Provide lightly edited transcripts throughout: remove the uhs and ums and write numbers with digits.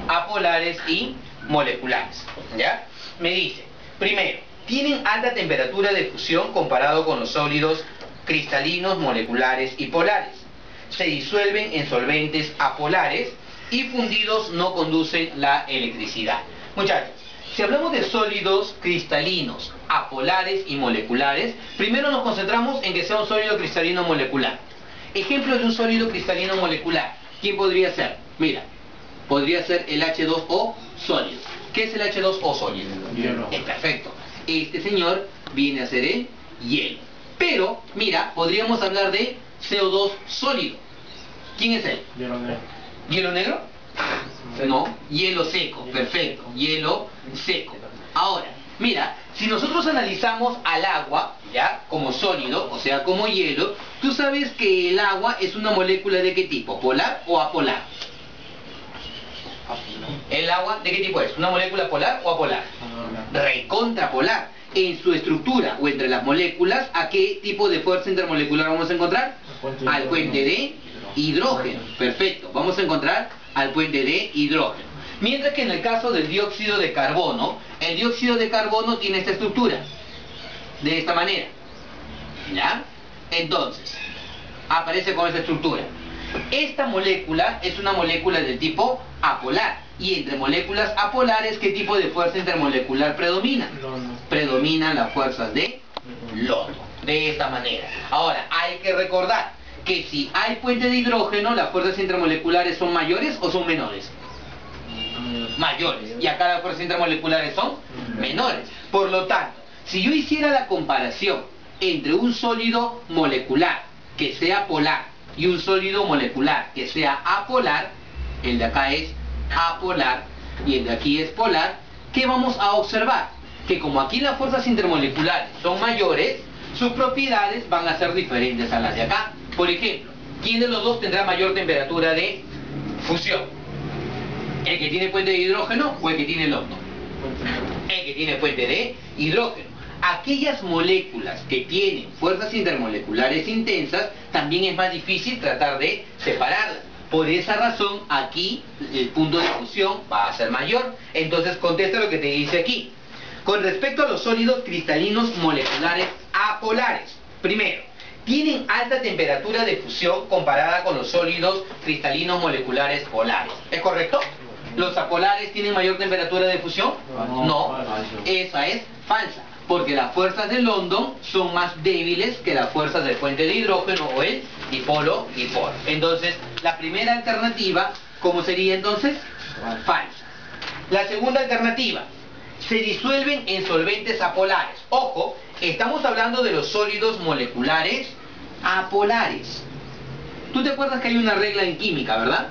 apolares y moleculares. ¿Ya? Me dice, primero, tienen alta temperatura de fusión comparado con los sólidos cristalinos, moleculares y polares. Se disuelven en solventes apolares y fundidos no conducen la electricidad. Muchachos, si hablamos de sólidos cristalinos, apolares y moleculares, primero nos concentramos en que sea un sólido cristalino molecular. Ejemplo de un sólido cristalino molecular, ¿quién podría ser? Mira, podría ser el H2O sólido. ¿Qué es el H2O sólido? Hielo. Perfecto. Este señor viene a ser el hielo. Pero, mira, podríamos hablar de CO2 sólido. ¿Quién es él? Hielo negro. ¿Hielo negro? No, hielo seco, perfecto, hielo seco. Ahora, mira, si nosotros analizamos al agua, ya, como sólido, o sea, como hielo, tú sabes que el agua es una molécula ¿de qué tipo? ¿Polar o apolar? ¿El agua de qué tipo es? ¿Una molécula polar o apolar? Recontrapolar. En su estructura o entre las moléculas, ¿a qué tipo de fuerza intermolecular vamos a encontrar? Al puente de hidrógeno. Perfecto, vamos a encontrar al puente de hidrógeno. Mientras que en el caso del dióxido de carbono, el dióxido de carbono tiene esta estructura, de esta manera. ¿Ya? Entonces, aparece con esta estructura. Esta molécula es una molécula del tipo apolar. Y entre moléculas apolares, ¿qué tipo de fuerza intermolecular predomina? Predominan las fuerzas de lodo. De esta manera. Ahora, hay que recordar que si hay puente de hidrógeno, las fuerzas intermoleculares son mayores o son menores. Mayores. Y acá las fuerzas intermoleculares son menores. Por lo tanto, si yo hiciera la comparación entre un sólido molecular que sea polar y un sólido molecular que sea apolar, el de acá es apolar y el de aquí es polar, ¿qué vamos a observar? Que como aquí las fuerzas intermoleculares son mayores, sus propiedades van a ser diferentes a las de acá. Por ejemplo, ¿quién de los dos tendrá mayor temperatura de fusión? ¿El que tiene puente de hidrógeno o el que tiene lodo? El que tiene puente de hidrógeno. Aquellas moléculas que tienen fuerzas intermoleculares intensas, también es más difícil tratar de separarlas. Por esa razón, aquí el punto de fusión va a ser mayor. Entonces contesta lo que te dice aquí. Con respecto a los sólidos cristalinos moleculares apolares, primero, tienen alta temperatura de fusión comparada con los sólidos cristalinos moleculares polares. ¿Es correcto? ¿Los apolares tienen mayor temperatura de fusión? No, esa es falsa, porque las fuerzas de London son más débiles que las fuerzas del puente de hidrógeno o el dipolo-dipolo. Entonces, la primera alternativa, ¿cómo sería entonces? Falsa. La segunda alternativa, se disuelven en solventes apolares. Ojo, estamos hablando de los sólidos moleculares apolares. ¿Tú te acuerdas que hay una regla en química, verdad?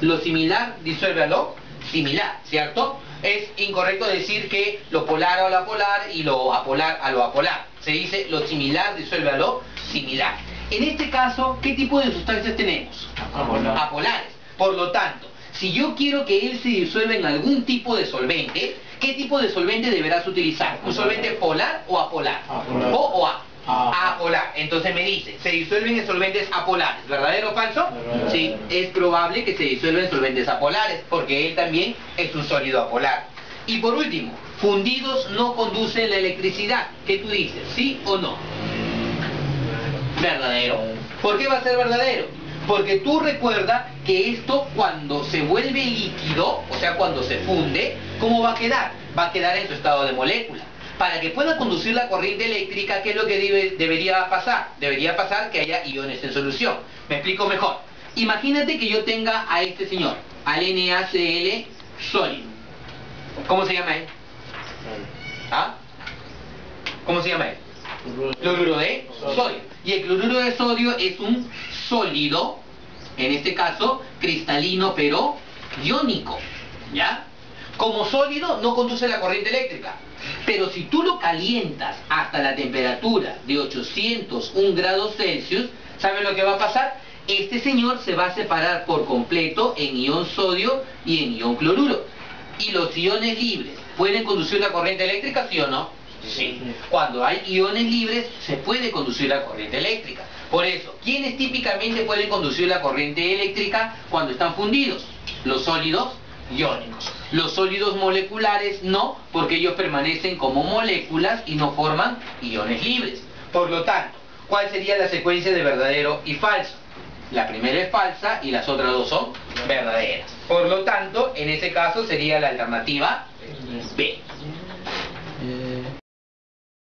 Lo similar disuelve a lo similar, ¿cierto? Es incorrecto decir que lo polar a lo apolar y lo apolar a lo apolar. Se dice lo similar disuelve a lo similar. En este caso, ¿qué tipo de sustancias tenemos? Apolares. Por lo tanto, si yo quiero que él se disuelva en algún tipo de solvente, ¿qué tipo de solvente deberás utilizar? ¿Un solvente polar o apolar? O A. Apolar. Entonces me dice, se disuelven en solventes apolares. ¿Verdadero o falso? Sí, es probable que se disuelva en solventes apolares, porque él también es un sólido apolar. Y por último, fundidos no conducen la electricidad. ¿Qué tú dices? ¿Sí o no? Verdadero. ¿Por qué va a ser verdadero? Porque tú recuerda que esto cuando se vuelve líquido, o sea cuando se funde, ¿cómo va a quedar? Va a quedar en su estado de molécula. Para que pueda conducir la corriente eléctrica, ¿qué es lo que debería pasar? Debería pasar que haya iones en solución. Me explico mejor. Imagínate que yo tenga a este señor, al NaCl sólido. ¿Cómo se llama él? ¿Ah? ¿Cómo se llama él? Cloruro de sodio. Y el cloruro de sodio es un sólido, en este caso, cristalino pero iónico. ¿Ya? Como sólido no conduce la corriente eléctrica. Pero si tú lo calientas hasta la temperatura de 801 grados Celsius, ¿sabes lo que va a pasar? Este señor se va a separar por completo en ion sodio y en ion cloruro. ¿Y los iones libres pueden conducir la corriente eléctrica, sí o no? Sí. Cuando hay iones libres, se puede conducir la corriente eléctrica. Por eso, ¿quiénes típicamente pueden conducir la corriente eléctrica cuando están fundidos? Los sólidos iónicos. Los sólidos moleculares no, porque ellos permanecen como moléculas y no forman iones libres. Por lo tanto, ¿cuál sería la secuencia de verdadero y falso? La primera es falsa y las otras dos son verdaderas. Por lo tanto, en ese caso sería la alternativa B.